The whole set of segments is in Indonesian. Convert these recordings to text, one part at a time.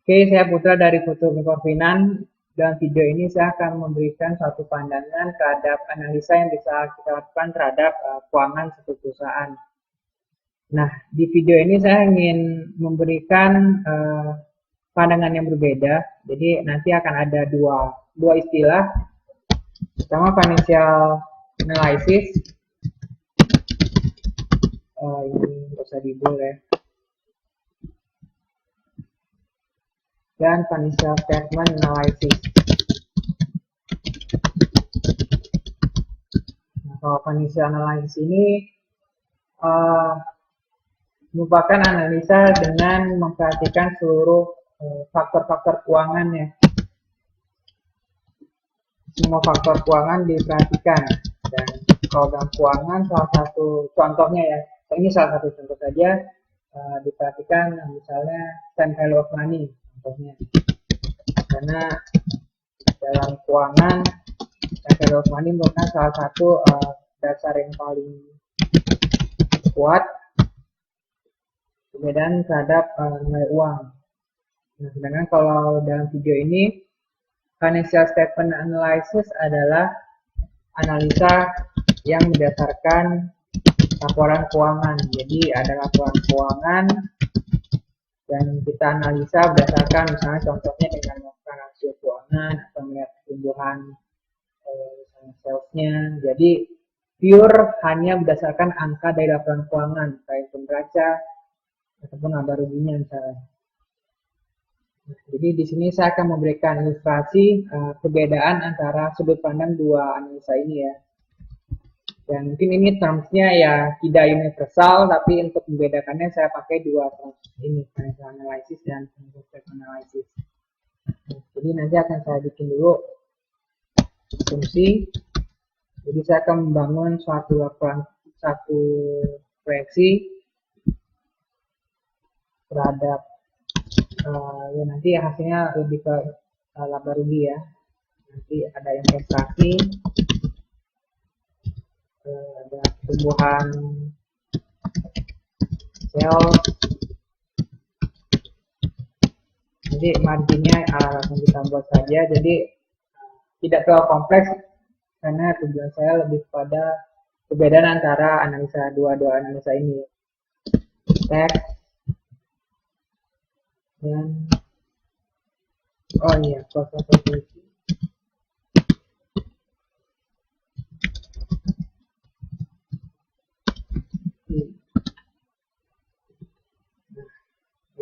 Oke, saya Putra dari Futur Korfinan. Dalam video ini saya akan memberikan suatu pandangan terhadap analisa yang bisa kita lakukan terhadap keuangan suatu perusahaan. Nah, di video ini saya ingin memberikan pandangan yang berbeda. Jadi nanti akan ada dua istilah. Pertama financial analysis. Ini nggak usah dibul ya. Dan financial statement analysis. Nah, kalau financial analysis ini merupakan analisa dengan memperhatikan seluruh faktor-faktor keuangannya. Semua faktor keuangan diperhatikan. Dan kalau dalam keuangan salah satu contohnya ya, ini salah satu contoh saja, diperhatikan misalnya time value of money contohnya. Karena dalam keuangan time value of money merupakan salah satu dasar yang paling kuat perbedaan terhadap nilai uang. Nah, sedangkan kalau dalam video ini financial statement analysis adalah analisa yang berdasarkan laporan keuangan. Jadi ada laporan keuangan dan kita analisa berdasarkan misalnya contohnya dengan melakukan rasio keuangan atau melihat pertumbuhan misalnya salesnya. Jadi pure hanya berdasarkan angka dari laporan keuangan, baik neraca ataupun laba ruginya misalnya. Jadi di sini saya akan memberikan ilustrasi perbedaan antara sudut pandang dua analisa ini ya. Dan mungkin ini termsnya ya tidak universal, tapi untuk membedakannya saya pakai dua terms ini, financial analysis dan financial statement analysis. Jadi nanti akan saya bikin dulu asumsi. Jadi saya akan membangun satu proyeksi terhadap ya nanti hasilnya lebih ke laba rugi ya. Nanti ada investasi, ada pertumbuhan sales, jadi marginnya langsung kita buat saja. Jadi tidak terlalu kompleks karena tujuan saya lebih pada perbedaan antara analisa dua analisa ini, teks dan oh iya proses solusi.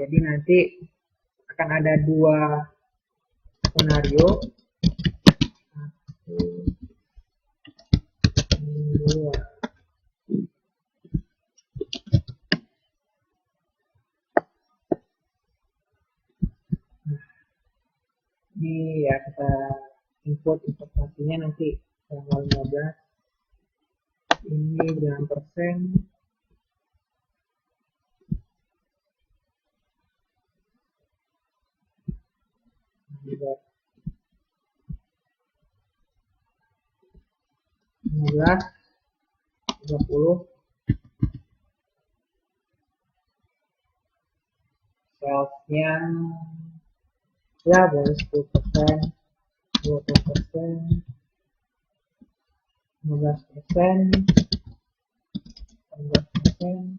Jadi nanti akan ada dua skenario. Ini ya kita input investasinya nanti tanggal 15. Ini dengan persen. Juga 15, 30, salesnya ya boleh 10%, 20%, 15%, 15%,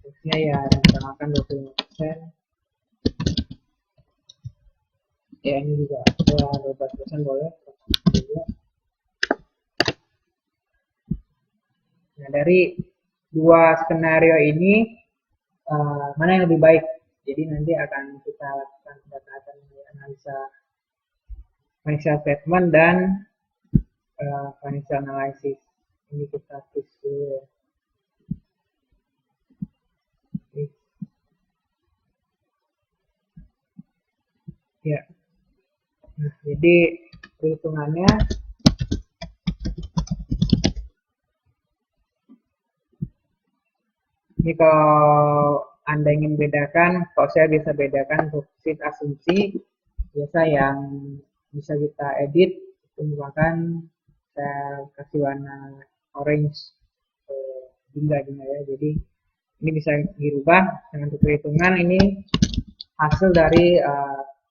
terusnya ya rencanakan 25%. Ya ini juga ya 12% boleh. Nah dari dua skenario ini mana yang lebih baik? Jadi nanti akan kita lakukan pendekatan analisa financial statement dan financial analysis. Ini kita tulis dulu ya. Ya. Nah, jadi perhitungannya ini kalau Anda ingin bedakan, kalau saya bisa bedakan untuk sheet asumsi biasa yang bisa kita edit itu merupakan saya kasih warna orange jingga ya. Jadi ini bisa dirubah dengan perhitungan ini hasil dari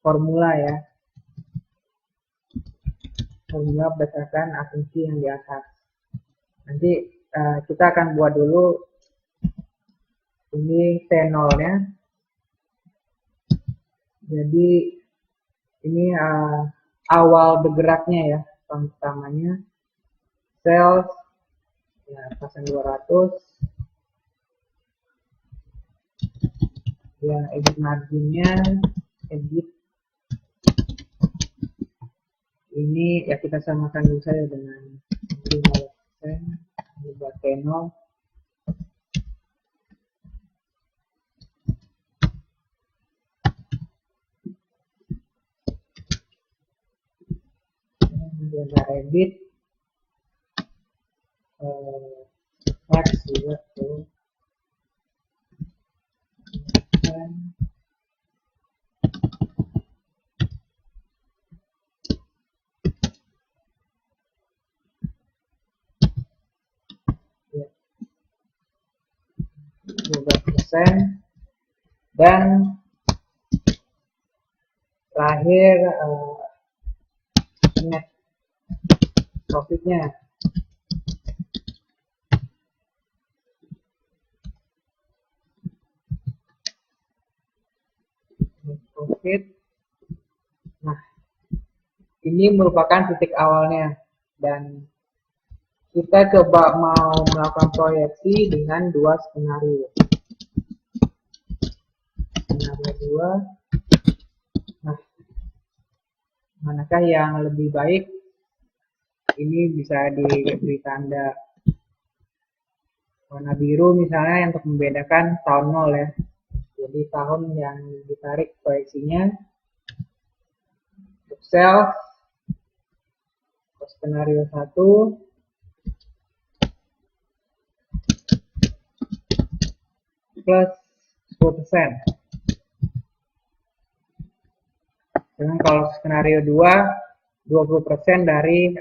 formula ya, formula berdasarkan asumsi yang di atas. Nanti kita akan buat dulu ini T0 nya. Jadi ini awal bergeraknya ya, pertamanya sales ya pasang 200 ya, EBIT marginnya, EBIT ini ya kita samakan dulu saja dengan 15%, ini buat T0. Ada EBIT tax juga tuh ya, 12%, dan terakhir net profitnya. Net profit. Nah, ini merupakan titik awalnya, dan kita coba mau melakukan proyeksi dengan dua skenario. Skenario 2. Nah, manakah yang lebih baik? Ini bisa diberi tanda warna biru misalnya untuk membedakan tahun 0 ya. Jadi tahun yang ditarik proyeksinya. Untuk sales skenario 1 plus 10%. Dengan kalau skenario 2 20% dari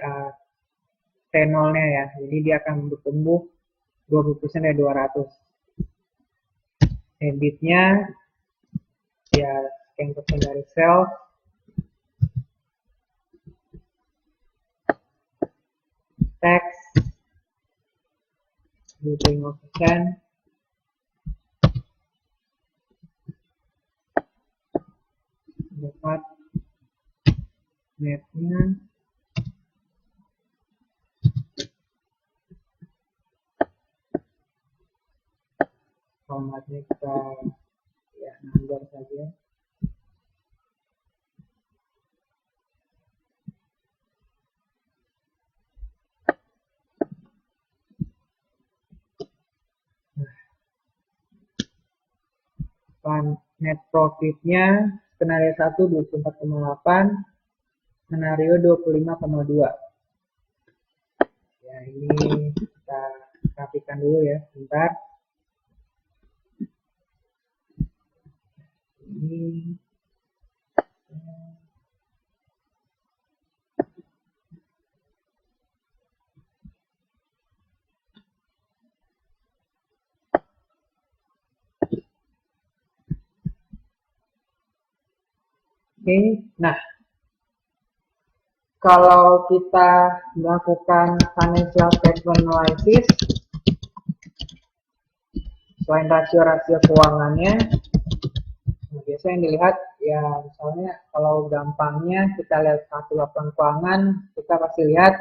T0 nya ya, jadi dia akan bertumbuh 20% dari 200. EBIT nya ya sekian persen dari sales, tax 25%, dapat netnya formatnya kita ya number saja. Net profitnya skenario 1 24,8, skenario 25,2. Ya, ini kita rapikan dulu ya, bentar. Ini oke. Nah, kalau kita melakukan financial statement analysis, selain rasio-rasio keuangannya, nah biasanya yang dilihat ya misalnya kalau gampangnya kita lihat satu laporan keuangan, kita pasti lihat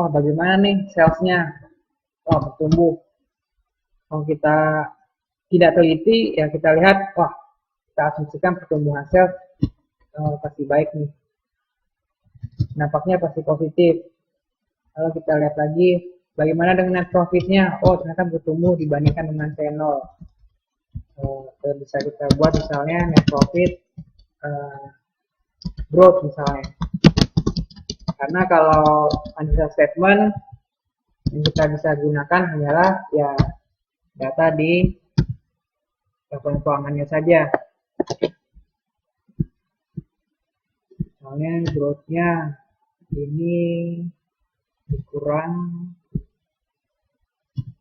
oh bagaimana nih salesnya, oh bertumbuh. Kalau kita tidak teliti ya kita lihat wah kita asumsikan pertumbuhan sales pasti baik nih, nampaknya pasti positif. Kalau kita lihat lagi bagaimana dengan net profitnya, oh ternyata bertumbuh dibandingkan dengan T0. Bisa kita buat misalnya net profit growth misalnya, karena kalau financial statement yang kita bisa gunakan hanyalah ya data di laporan keuangannya saja. Misalnya growth-nya ini dikurang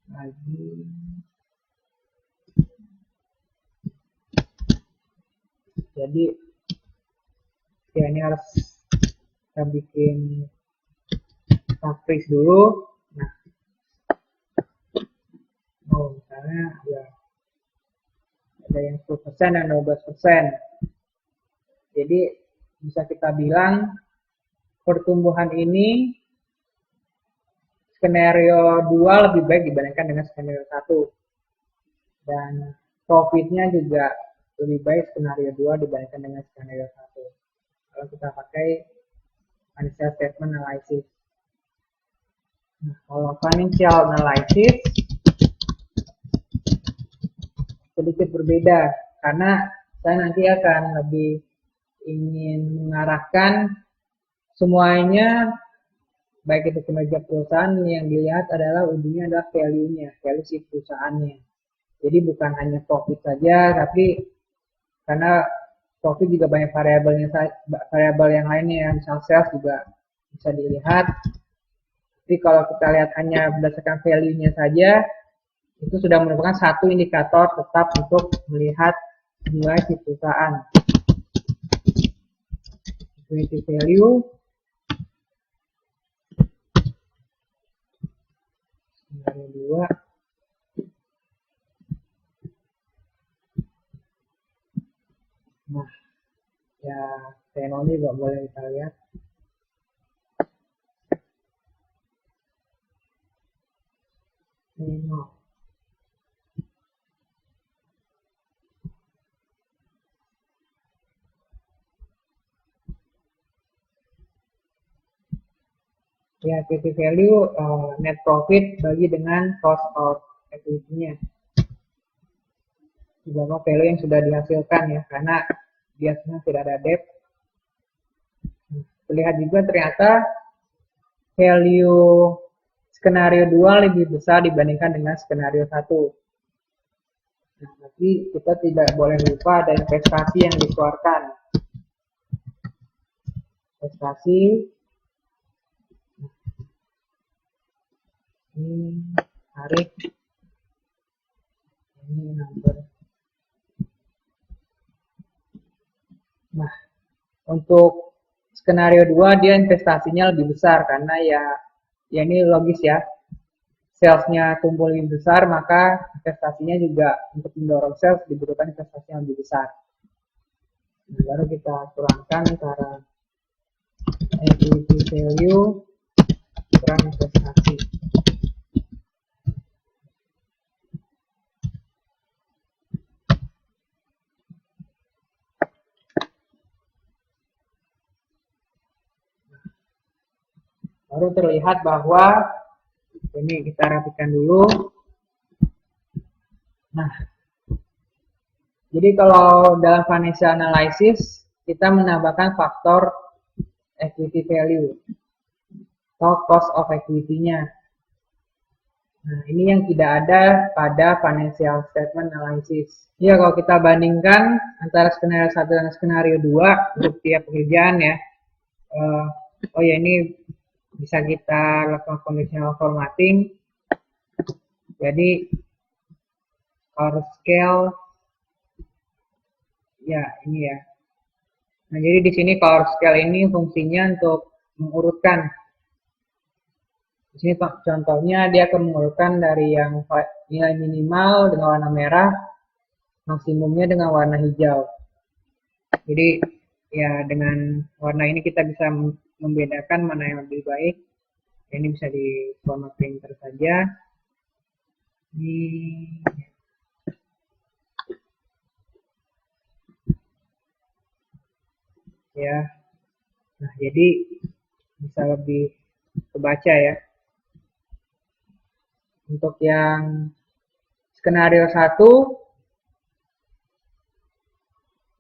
lagi Jadi ya ini harus kita bikin freeze dulu. Nah, misalnya ya ada yang 10% dan 12%. Jadi bisa kita bilang pertumbuhan ini skenario 2 lebih baik dibandingkan dengan skenario 1. Dan profitnya juga lebih baik skenario 2 dibandingkan dengan skenario 1. Kalau kita pakai financial statement analysis. Nah, kalau financial analysis sedikit berbeda karena saya nanti akan lebih ingin mengarahkan semuanya, baik itu kinerja perusahaan, yang dilihat adalah ujungnya adalah value-nya, value si perusahaannya. Jadi bukan hanya profit saja, tapi karena profit juga banyak variabel yang lainnya, misal sales juga bisa dilihat. Tapi kalau kita lihat hanya berdasarkan value-nya saja, itu sudah merupakan satu indikator tetap untuk melihat nilai si perusahaan. Equity value skenario 2. Nah, ya teknologi juga boleh kita lihat. Ini ya, equity value net profit bagi dengan cost of equity-nya. Berapa value yang sudah dihasilkan ya, karena biasanya tidak ada debt. Terlihat juga ternyata value skenario 2 lebih besar dibandingkan dengan skenario 1. Nah, tapi kita tidak boleh lupa ada investasi yang dikeluarkan. Investasi ini tarik, ini number. Nah, untuk skenario 2 dia investasinya lebih besar karena ya ini logis ya. Salesnya tumbuh lebih besar, maka investasinya juga untuk mendorong sales dibutuhkan investasi yang lebih besar. Nah, baru kita kurangkan antara equity value kurang investasi. Baru terlihat bahwa ini kita rapikan dulu. Nah, jadi kalau dalam financial analysis kita menambahkan faktor equity value atau cost of equity-nya. Nah, ini yang tidak ada pada financial statement analysis. Ya, kalau kita bandingkan antara skenario 1 dan skenario 2 untuk tiap pekerjaan ya. Oh ya, ini bisa kita lakukan conditional formatting. Jadi our scale ya ini ya. Nah, jadi di sini power scale ini fungsinya untuk mengurutkan. Di sini contohnya dia akan mengurutkan dari yang nilai minimal dengan warna merah, maksimumnya dengan warna hijau. Jadi ya dengan warna ini kita bisa membedakan mana yang lebih baik. Ini bisa di format printer saja. Ini ya. Nah, jadi bisa lebih kebaca ya. Untuk yang skenario 1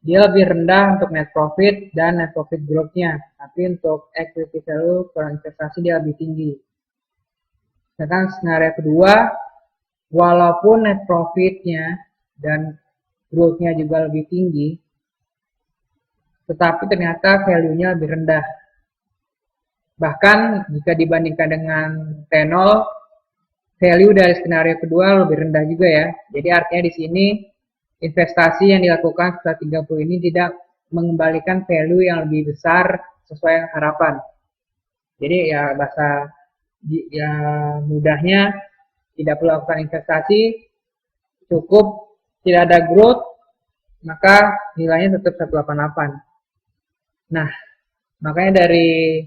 dia lebih rendah untuk net profit dan net profit growth-nya, tapi untuk equity value per investasi dia lebih tinggi. Sedangkan skenario kedua, walaupun net profit-nya dan growth-nya juga lebih tinggi, tetapi ternyata value-nya lebih rendah. Bahkan jika dibandingkan dengan T0, value dari skenario kedua lebih rendah juga ya. Jadi artinya di sini investasi yang dilakukan setelah 30 ini tidak mengembalikan value yang lebih besar sesuai harapan. Jadi ya bahasa ya mudahnya tidak perlu lakukan investasi, cukup tidak ada growth, maka nilainya tetap 188. Nah, makanya dari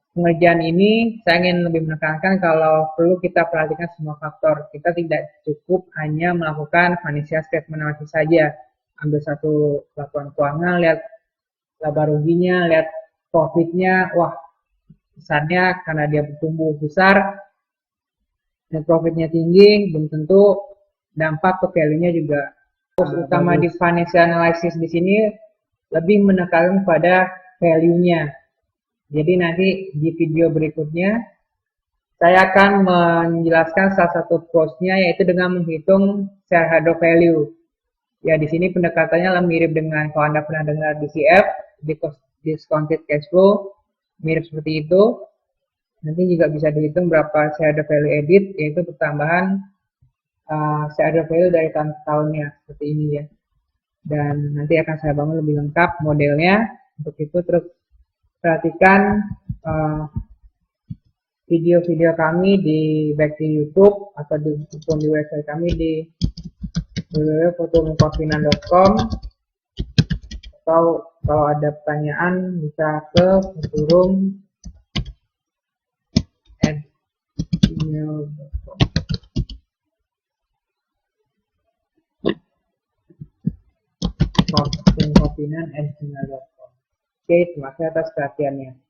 pengerjaan ini saya ingin lebih menekankan kalau perlu kita perhatikan semua faktor. Kita tidak cukup hanya melakukan financial statement analysis saja. Ambil satu laporan keuangan, lihat laba ruginya, lihat profitnya, wah besarnya karena dia bertumbuh besar, net profitnya tinggi, belum tentu dampak ke value-nya juga. Fokus utama di financial analysis di sini lebih menekankan pada value-nya. Jadi nanti di video berikutnya saya akan menjelaskan salah satu approach-nya yaitu dengan menghitung shareholder value. Ya di sini pendekatannya mirip dengan kalau Anda pernah dengar DCF, discounted cash flow, mirip seperti itu. Nanti juga bisa dihitung berapa shareholder value edit, yaitu pertambahan shareholder value dari tahun ke tahunnya seperti ini ya. Dan nanti akan saya bangun lebih lengkap modelnya. Untuk itu terus perhatikan video-video kami baik di YouTube atau di website kami di www.fotomukafinan.com, atau kalau ada pertanyaan bisa ke forum@gmail.com. Fotomukafinan@gmail.com. Oke, terima kasih atas perhatiannya.